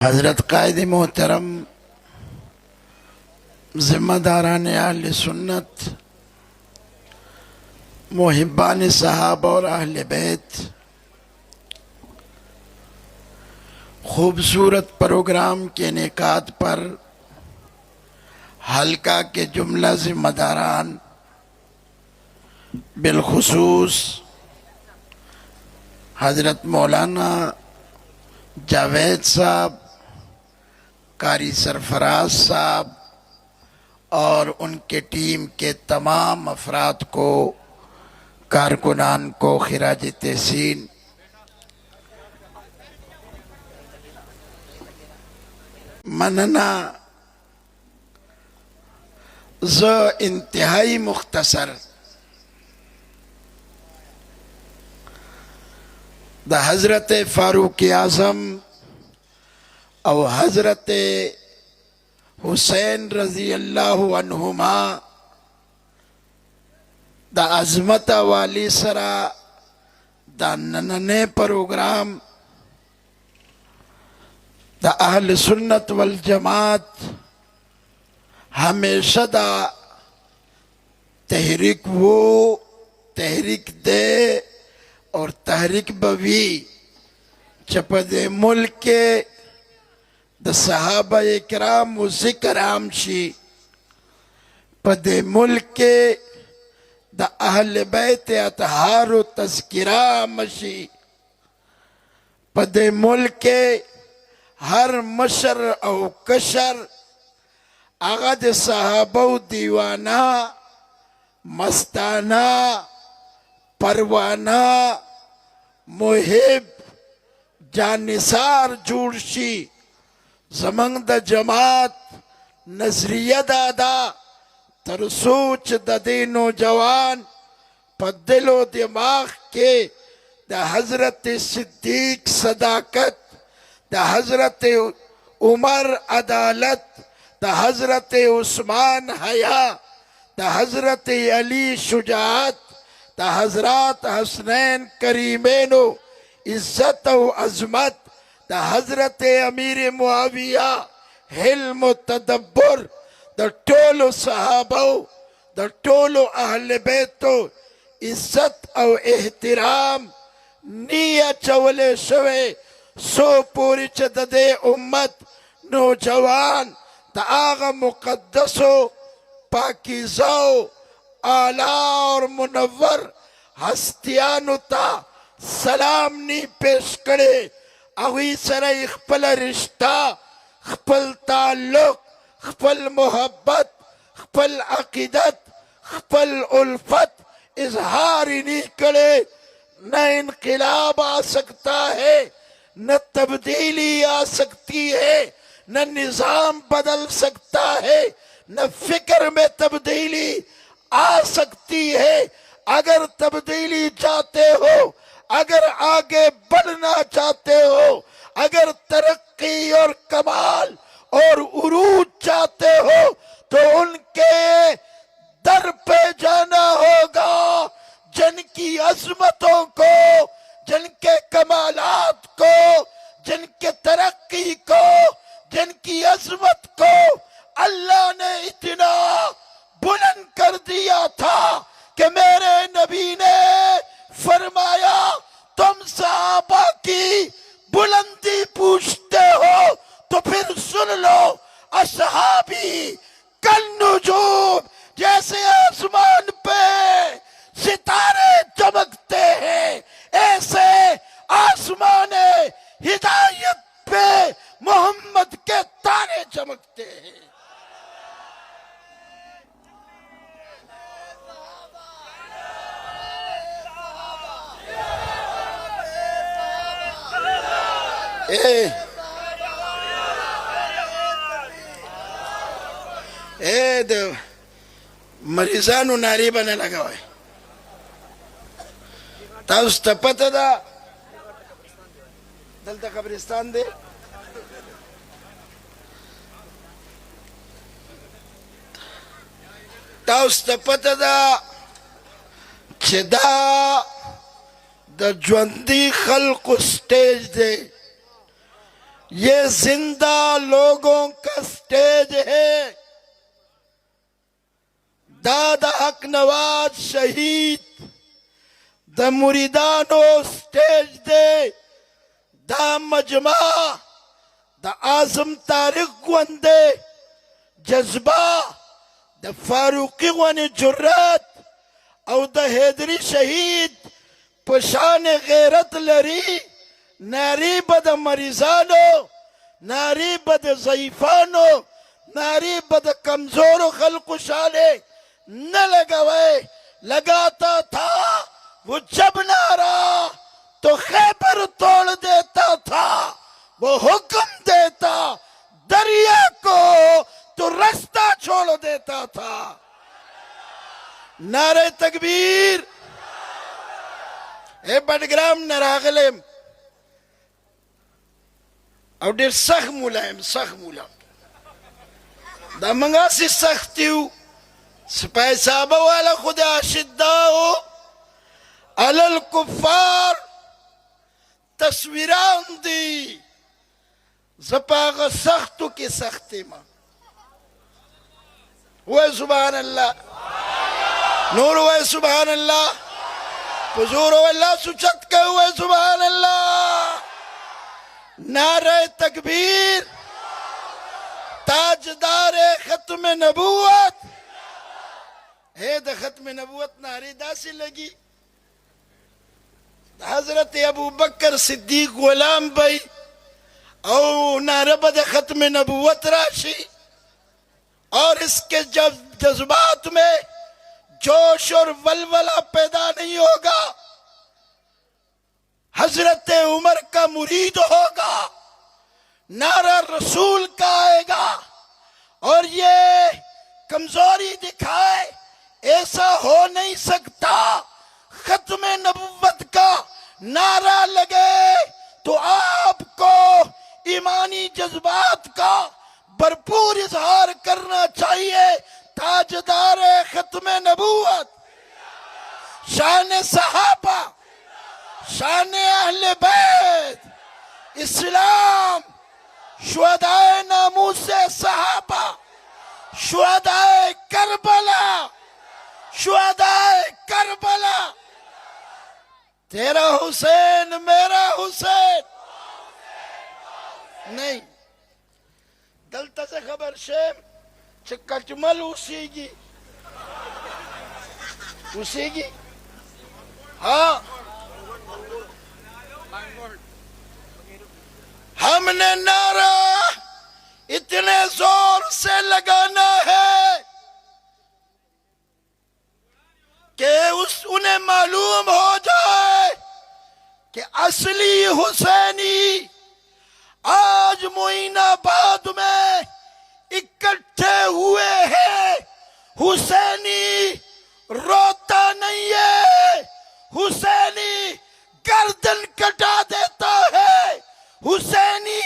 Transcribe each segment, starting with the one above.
حضرت قائد محترم ذمہ داران اہل سنت محبان صحابہ اور اہل بیت خوبصورت پروگرام کے انعقاد پر حلقہ کے جملہ ذمہ داران بالخصوص حضرت مولانا جاوید صاحب، قاری سرفراز صاحب اور ان کے ٹیم کے تمام افراد کو، کارکنان کو خراج تحسین۔ مننا انتہائی مختصر دا حضرت فاروق اعظم او حضرت حسین رضی اللہ عنہما دا عظمت والی سرا دا نننے پروگرام دا اہل سنت والجماعت ہمیشہ دا تحریک دے اور تحریک بوی چپد ملک کے دا صحابہ اکرام و ذکر عام شی، پد ملک کے دا اہل بیت اطہار و تذکرہ مشی، پد ملک کے ہر مشر او کشر آغد صحابہ و دیوانہ مستانہ پروانہ محب جانثار جوڑ شی، زمانگ دا جماعت نظریہ دادا تر سوچ دا دے نوجوان پا دل و دماغ کے دا حضرت صدیق صداقت، دا حضرت عمر عدالت، دا حضرت عثمان حیا، دا حضرت علی شجاعت، دا حضرات حسنین کریمین و عزت و عظمت، دا حضرت امیر معاویہ حلم و تدبر، دا ٹولو صحابہ دا ٹولو اہل بیت و عزت او احترام نیا چولے شوے سو پوری چددے امت نوجوان دا آغا مقدس و پاکیزہ و اعلیٰ اور منور ہستیانو تا سلام نی پیش کرے، اگوی سر اخپل رشتہ، اخپل تعلق، اخپل محبت، اخپل عقیدت، اخپل الفت اظہار نہیں کرے۔ نہ انقلاب آ سکتا ہے، نہ تبدیلی آ سکتی ہے، نہ نظام بدل سکتا ہے، نہ فکر میں تبدیلی آ سکتی ہے۔ اگر تبدیلی چاہتے ہو، اگر آگے بڑھنا چاہتے ہو، اگر ترقی اور کمال اور عروج چاہتے ہو تو ان کے در پہ جانا ہوگا، جن کی عظمتوں کو، جن کے کمالات کو، جن کے ترقی کو، جن کی عظمت کو اللہ نے اتنا بلند کر دیا تھا کہ میرے نبی نے فرمایا تم صحابہ کی بلندی پوچھتے ہو تو پھر سن لو، اصحابی کالنجوم، جیسے آسمان پہ ستارے چمکتے ہیں ایسے آسمان ہدایت پہ محمد کے تارے چمکتے ہیں۔ مریضانو ناری بنا لگا ہوئے تاوس تا پتا دا دلتا قبرستان دے تاوس تا پتا دا چھ دا جوندی خلق سٹیج دے یہ زندہ لوگوں کا سٹیج ہے. دادا حق نواز شہید دا مریدانو سٹیج دے دا مجمع دا اعظم طارق گوندے جذبہ دا فاروقی غوانی جرات او دا حیدری شہید پشان غیرت لری. ناری بد مریضانو، ناری بد ضعیفانو، ناری بد کمزور خلق شانے نہ لگوائے. لگاتا تھا وہ جب نارا تو خیبر توڑ دیتا تھا. وہ حکم دیتا دریا کو تو رستہ چھوڑ دیتا تھا. نعرہ تکبیر. اے بڑگرام نراغلم او دیر سخ مولائم سخ مولائم دا منگا سی سختیو سپاہی صحابہ والا خدا شدہو علی الکفار تصویران دی زپاغ سختو کی سختی ماں. ہوئے سبحان اللہ نور ہوئے سبحان اللہ حضور اللہ سچت کے ہوئے سبحان اللہ. نعرہ تکبیر. تاجدار ختم نبوت. اے دا ختم نبوت نعرہ دا سی لگی. حضرت ابو بکر صدیق غلام بھائی او نعرہ بد ختم نبوت راشی اور اس کے جذبات میں جوش اور ولولہ پیدا نہیں ہوگا. حضرت عمر کا مرید ہوگا. نعرہ رسول کا آئے گا اور یہ کمزوری دکھائے. ایسا ہو نہیں سکتا. ختم نبوت کا نعرہ لگے تو آپ کو ایمانی جذبات کا بھرپور اظہار کرنا چاہیے. تاجدار ختم نبوت، شان صحابہ، شان اہل بیت اسلام، شہدائے ناموس صحابہ، شہدائے کربلا، شہدائے کربلا. تیرا حسین میرا حسین نہیں. دلتا سے خبر شیم چکا چمل اسی گی ہاں. ہم نے نعرہ اتنے زور سے لگانا ہے کہ انہیں معلوم ہو جائے کہ اصلی حسینی آج معین آباد میں اکٹھے ہوئے ہیں. حسینی روتا نہیں ہے، حسینی گردن کٹا دیتا ہے. حسینی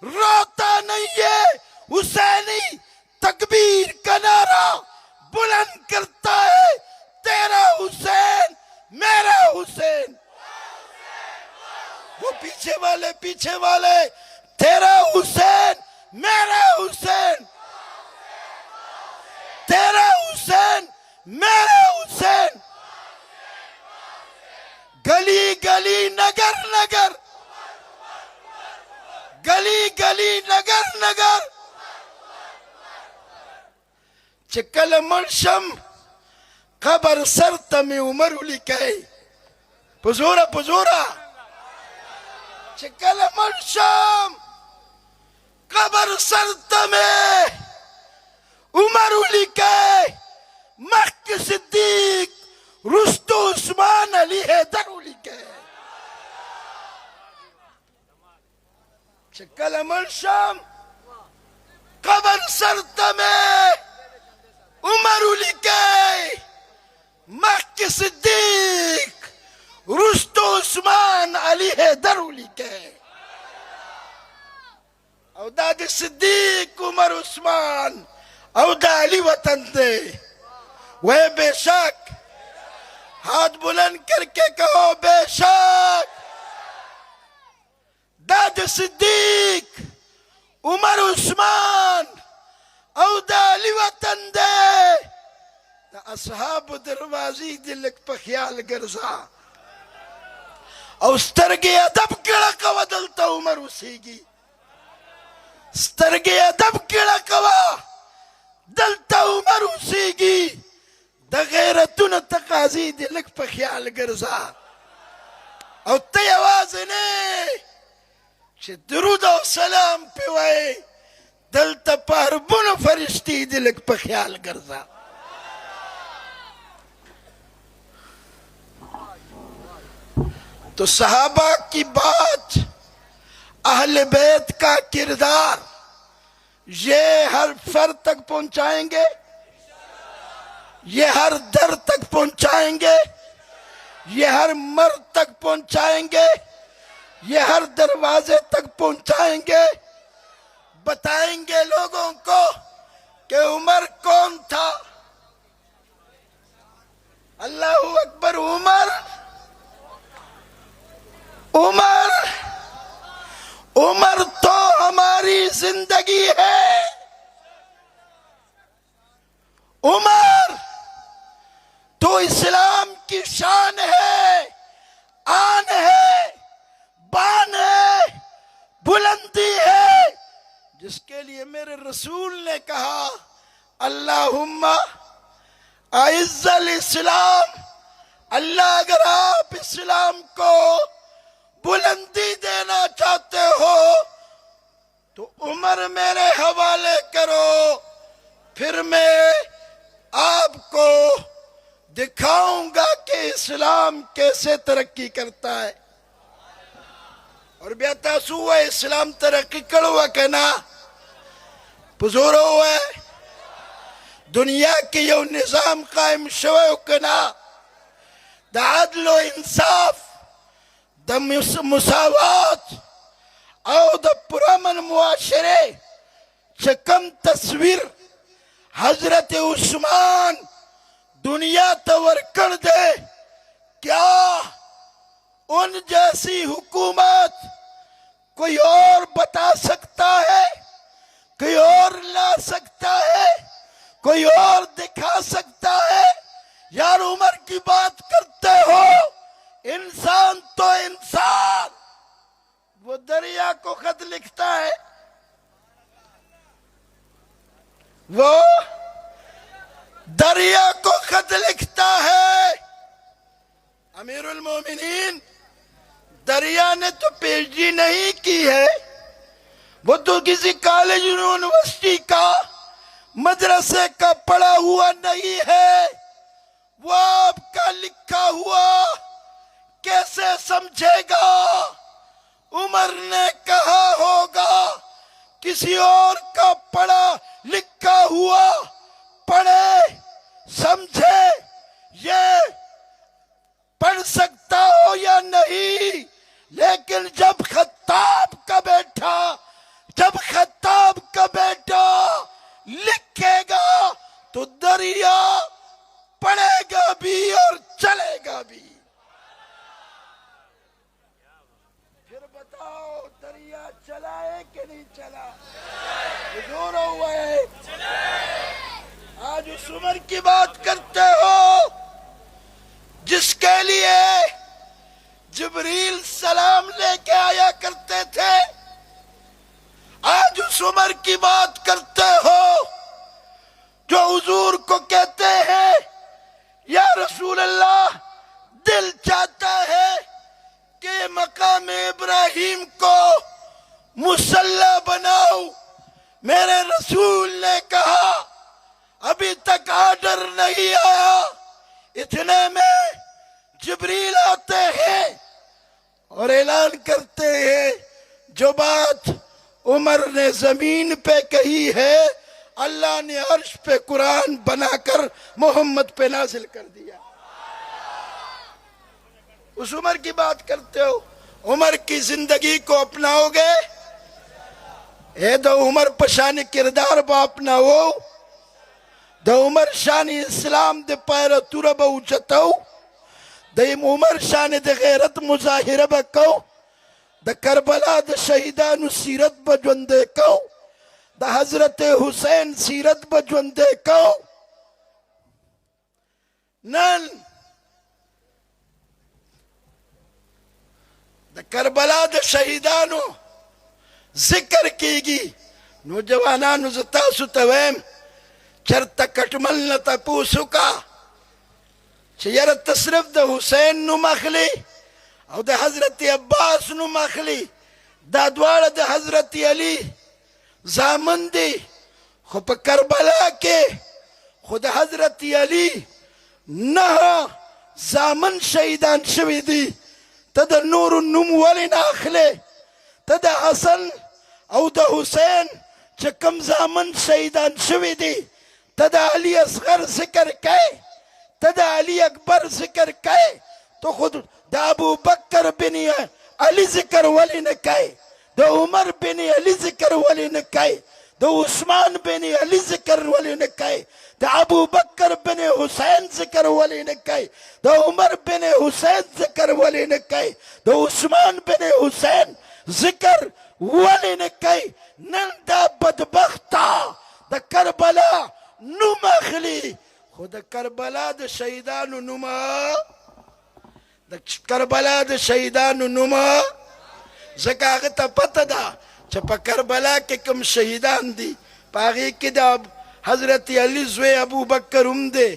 روتا نہیں ہے، حسینی تکبیر کا نعرہ بلند کرتا ہے. تیرا حسین میرا حسین. وہ پیچھے والے تیرا حسین میرا حسین، تیرا حسین میرا حسین. گلی گلی نگر نگر، گلی گلی نگر نگر چکل مرشم خبر سرتمی عمر لکھے. پزورا چکل مرشم خبر سرتمی عمر لکھے. مخ صدیق رستو عثمان علی حیدر لکھے. چکل مرشم خبر سرتمی عمر لکھے. مخ صدیق رستو عثمان علی حیدر لکھے. او داد صدیق عمر عثمان او دا علی وطن دے. وہ بے شک، ہاتھ بلند کر کے کہو بے شک. داد صدیق عمر عثمان او دا علی وطن دے دا اصحاب دروازی دلک پا خیال گرزا او سترگی ادب کڑا کوا دلتا عمر اسیگی سترگی ادب کڑا کوا دلتا عمر اسیگی دا غیرتون تقاضی دلک پا خیال گرزا او تی آوازنے چھ درود و سلام پیوائے دلتا پاربون فرشتی دلک پا خیال گرزا تو صحابہ کی بات اہل بیت کا کردار یہ ہر فرد تک پہنچائیں گے یہ ہر در تک پہنچائیں گے یہ ہر مرد تک پہنچائیں گے یہ ہر دروازے تک پہنچائیں گے بتائیں گے لوگوں کو کہ عمر کون تھا اللہ اکبر عمر تو ہماری زندگی ہے عمر تو اسلام کی شان ہے آن ہے بان ہے بلندی ہے جس کے لیے میرے رسول نے کہا اللہم اعز الاسلام اللہ اگر آپ اسلام کو بلندی دینا چاہتے ہو تو عمر میرے حوالے کرو پھر میں آپ کو دکھاؤں گا کہ اسلام کیسے ترقی کرتا ہے اور بیاتا سو ہے اسلام ترقی کروا کنا پزورو ہے دنیا کی یو نظام قائم شوئے کنا دا عدل و انصاف دا مساوات او دا پرامن معاشرے چکم تصویر حضرت عثمان دنیا تور کر دے کیا ان جیسی حکومت کوئی اور بتا سکتا ہے کوئی اور لا سکتا ہے کوئی اور دکھا سکتا ہے یار عمر کی بات کرتے ہو انسان تو انسان وہ دریا کو خط لکھتا ہے وہ دریا کو خط لکھتا ہے امیر المومنین دریا نے تو پی ایچ ڈی نہیں کی ہے وہ تو کسی کالج یونیورسٹی کا مدرسے کا پڑھا ہوا نہیں ہے وہ آپ کا لکھا ہوا کیسے سمجھے گا عمر نے کہا ہوگا کسی اور کا پڑھا لکھا ہوا پڑھے سمجھے یہ پڑھ سکتا ہو یا نہیں لیکن جب خطاب کا بیٹا لکھے گا تو دریا پڑھے گا بھی اور چلے گا بھی پھر بتاؤ دریا چلا ہے کہ نہیں چلا حضور ہوا ہے آج اس عمر کی بات کرتے ہو جس کے لیے جبریل سلام لے کے آیا کرتے تھے آج اس عمر کی بات کرتے ہو جو حضور کو کہتے ہیں یا رسول اللہ دل چاہتا ہے کہ مقام ابراہیم کو مصلی بناؤ میرے رسول نے کہا ابھی تک آرڈر نہیں آیا اتنے میں جبریل آتے ہیں اور اعلان کرتے ہیں جو بات عمر نے زمین پہ کہی ہے اللہ نے عرش پہ قرآن بنا کر محمد پہ نازل کر دیا اس عمر کی بات کرتے ہو عمر کی زندگی کو اپناؤ گے اے دا عمر پشان کردار با اپناؤ دا عمر شان اسلام دے پائرہ تورا با اچتاؤ دا عمر شان دے غیرت مظاہرہ با کو د کربلا د شهیدانو سیرت به ژوندی کو، د حضرت حسین سیرت به ژوندی کو. نن د کربلا د شهیدانو ذکر کیږي. نوجوانانو زه تاسو ته وایم چرته کټمل نه تپوس وکړه چې یاره ته صرف د حسین نوم اخلي او د حضرت عباس نوم اخلي، دا دواړه د حضرت علي زامن دي، خو په کربلا کې خو د حضرت علي 9 زامن شهیدان شوي دي. ته د نورو نوم ولې نه اخلې؟ ته د حسن او د حسین چې کوم زامن شهیدان شوي دي، ته د علي اصغر ذکر کوې، ته د علي اکبر ذکر کوې، تو خود د ابو بکر بن علي ذکر ولې نه کوې؟ د عمر بن علي ذکر ولې نه کوې؟ د عثمان بن علي ذکر ولې نه کوې؟ د ابو بکر بن حسین ذکر ولې نه کوې؟ د عمر بن حسین ذکر ولې نه کوې؟ د عثمان بن حسین ذکر ولې نه کوې؟ نن دا بدبخته د کربلا نوم اخلي، خو د کربلا د شهیدانو نوم، د کربلا د شهیدانو نوم، ځکه هغه ته پته ده چې په کربلا کې کوم شهیدان دي، په هغې کې د حضرت علي زوی ابو بکر هم دی،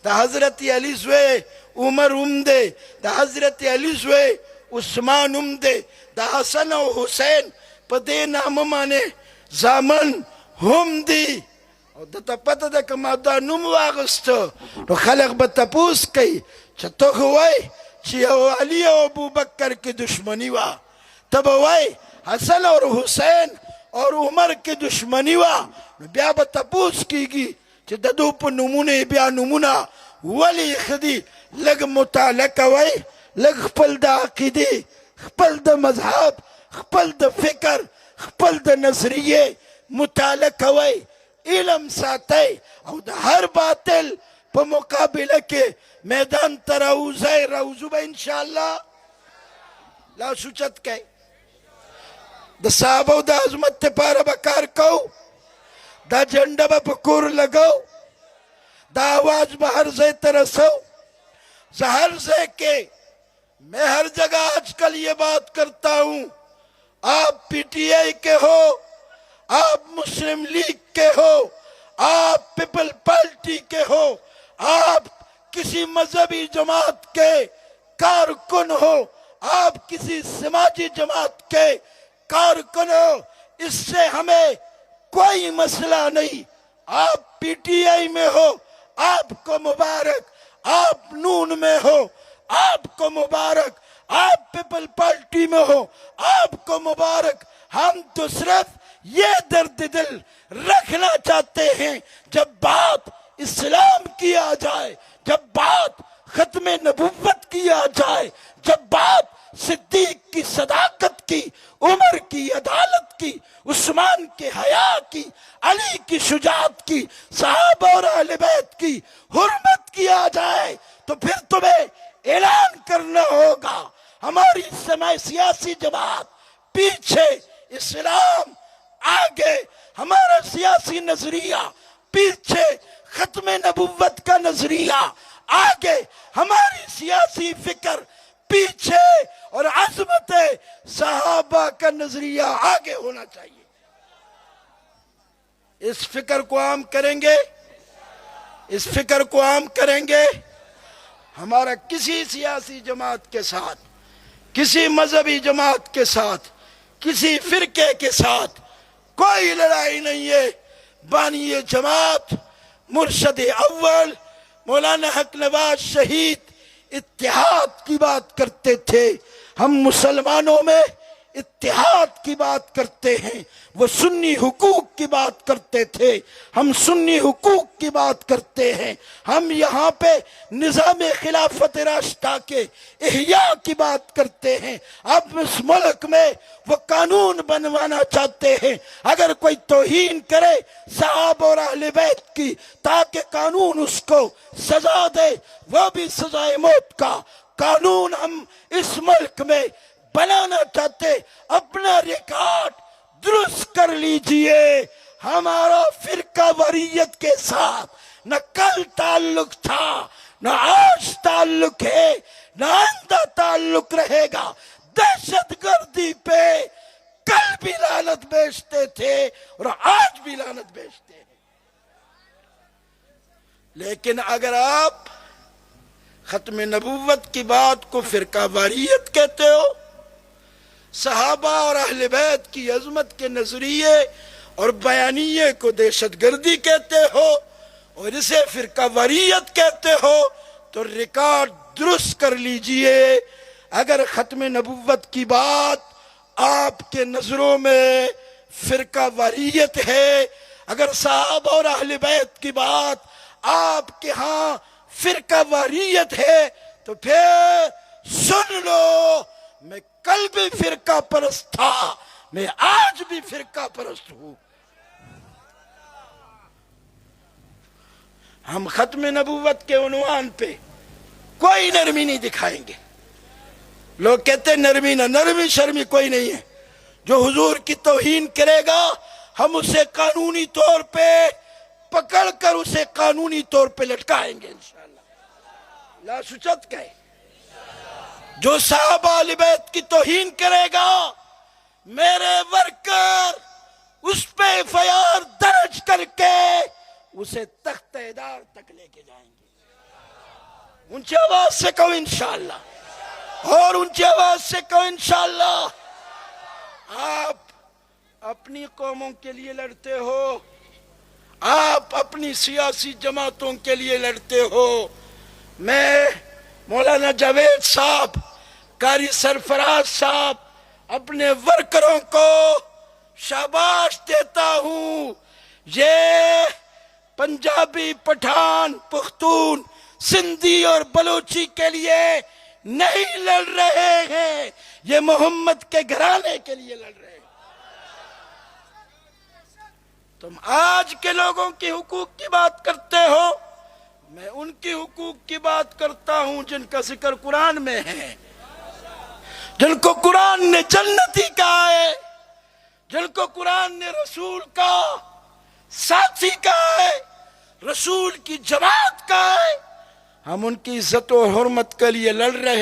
د حضرت علي زوی عمر هم دی، د حضرت علي زوی عثمان هم دی، د حسن او حسین په دې نامه باندې زامن هم دي. او دته پته ده که ما دا نوم واغسته نو خلق به تپوس کوي چې ته خو وایې چې یو علي او ابوبکر کې دشمني وه، ته به وایې حسن او حسین او عمر کې دشمني وه، نو بیا به تپوس کېږي چې د دو په نومونه بیا نومونه ولې ایښه دي. لږ مطالعه کوئ، لږ خپل د عقیدې، خپل د مذهب، خپل د فکر، خپل د نظریې مطالعه کوئ، علم ساتئ او د هر باطل په مقابله کې میدان ته راوځئ. راوځو به انشاءالله. لاس اوچت کئ. د صحابو د عظمت دپاره به کار کوو، دا جنډه به په کور لګو، دا آواز به ہر ځای ته رسو. زه ہر ځای کې میں ہر جگہ آج کل یہ بات کرتا ہوں، آپ پی ٹی آئی کے ہو، آپ مسلم لیگ کے ہو، آپ پیپل پارٹی کے ہو، آپ کسی مذہبی جماعت کے کارکن ہو، آپ کسی سماجی جماعت کے کارکن ہو، اس سے ہمیں کوئی مسئلہ نہیں. آپ پی ٹی آئی میں ہو آپ کو مبارک، آپ نون میں ہو آپ کو مبارک، آپ پیپل پارٹی میں ہو آپ کو مبارک. ہم تو صرف یہ درد دل رکھنا چاہتے ہیں جب بات اسلام کی آ جائے، جب بات ختم نبوت کی آ جائے، جب بات صدیق کی صداقت کی، عمر کی عدالت کی، عثمان کے حیا کی، علی کی شجاعت کی، صحابہ اور اہل بیت کی حرمت کی آ جائے، تو پھر تمہیں اعلان کرنا ہوگا ہماری سیاسی جماعت پیچھے، اسلام آگے، ہمارا سیاسی نظریہ پیچھے، ختم نبوت کا نظریہ آگے، ہماری سیاسی فکر پیچھے، اور عظمت صحابہ کا نظریہ آگے ہونا چاہیے. اس فکر کو عام کریں گے، اس فکر کو عام کریں گے. ہمارا کسی سیاسی جماعت کے ساتھ، کسی مذہبی جماعت کے ساتھ، کسی فرقے کے ساتھ کوئی لڑائی نہیں ہے. بانی جماعت مرشد اول مولانا حق نواز شہید اتحاد کی بات کرتے تھے. ہم مسلمانوں میں اتحاد کی بات کرتے ہیں، وہ سنی حقوق کی بات کرتے تھے، ہم سنی حقوق کی بات کرتے ہیں. ہم یہاں پہ نظام خلافت راشدہ کے احیاء کی بات کرتے ہیں. اب اس ملک میں وہ قانون بنوانا چاہتے ہیں، اگر کوئی توہین کرے صحابہ اور اہل بیت کی تاکہ قانون اس کو سزا دے، وہ بھی سزائے موت کا قانون ہم اس ملک میں بنانا چاہتے اپنا ریکارڈ درست کر لیجئے. ہمارا فرقہ واریت کے ساتھ نہ کل تعلق تھا، نہ آج تعلق ہے، نہ آئندہ تعلق رہے گا. دہشت گردی پہ کل بھی لعنت بیچتے تھے اور آج بھی لعنت بیچتے ہیں. لیکن اگر آپ ختم نبوت کی بات کو فرقہ واریت کہتے ہو، صحابہ اور اہل بیت کی عظمت کے نظریے اور بیانیے کو دہشت گردی کہتے ہو اور اسے فرقہ واریت کہتے ہو، تو ریکارڈ درست کر لیجئے. اگر ختم نبوت کی بات آپ کے نظروں میں فرقہ واریت ہے، اگر صحابہ اور اہل بیت کی بات آپ کے ہاں فرقہ واریت ہے، تو پھر سن لو، میں کل بھی فرقہ پرست تھا، میں آج بھی فرقہ پرست ہوں. ہم ختم نبوت کے عنوان پہ کوئی نرمی نہیں دکھائیں گے. لوگ کہتے ہیں نرمی نہ، نرمی شرمی کوئی نہیں ہے. جو حضور کی توہین کرے گا ہم اسے قانونی طور پہ پکڑ کر اسے قانونی طور پہ لٹکائیں گے انشاءاللہ. لا سچت کہے. جو صحابہ اہل بیت کی توہین کرے گا میرے ورکر اس پہ FIR درج کر کے اسے تخت اعدام تک لے کے جائیں گے. اونچی آواز سے کہو انشاءاللہ، اور اونچی آواز سے کہو انشاءاللہ. آپ اپنی قوموں کے لیے لڑتے ہو، آپ اپنی سیاسی جماعتوں کے لیے لڑتے ہو. میں مولانا جاوید صاحب، قاری سرفراز صاحب، اپنے ورکروں کو شاباش دیتا ہوں. یہ پنجابی، پٹھان، پختون، سندھی اور بلوچی کے لیے نہیں لڑ رہے ہیں، یہ محمد کے گھرانے کے لیے لڑ رہے ہیں. تم آج کے لوگوں کی حقوق کی بات کرتے ہو، میں ان کی حقوق کی بات کرتا ہوں جن کا ذکر قرآن میں ہے، جن کو قرآن نے جنتی کہا ہے، جن کو قرآن نے رسول کا ساتھی کہا ہے، رسول کی جماعت کہا ہے. ہم ان کی عزت و حرمت کے لیے لڑ رہے ہیں.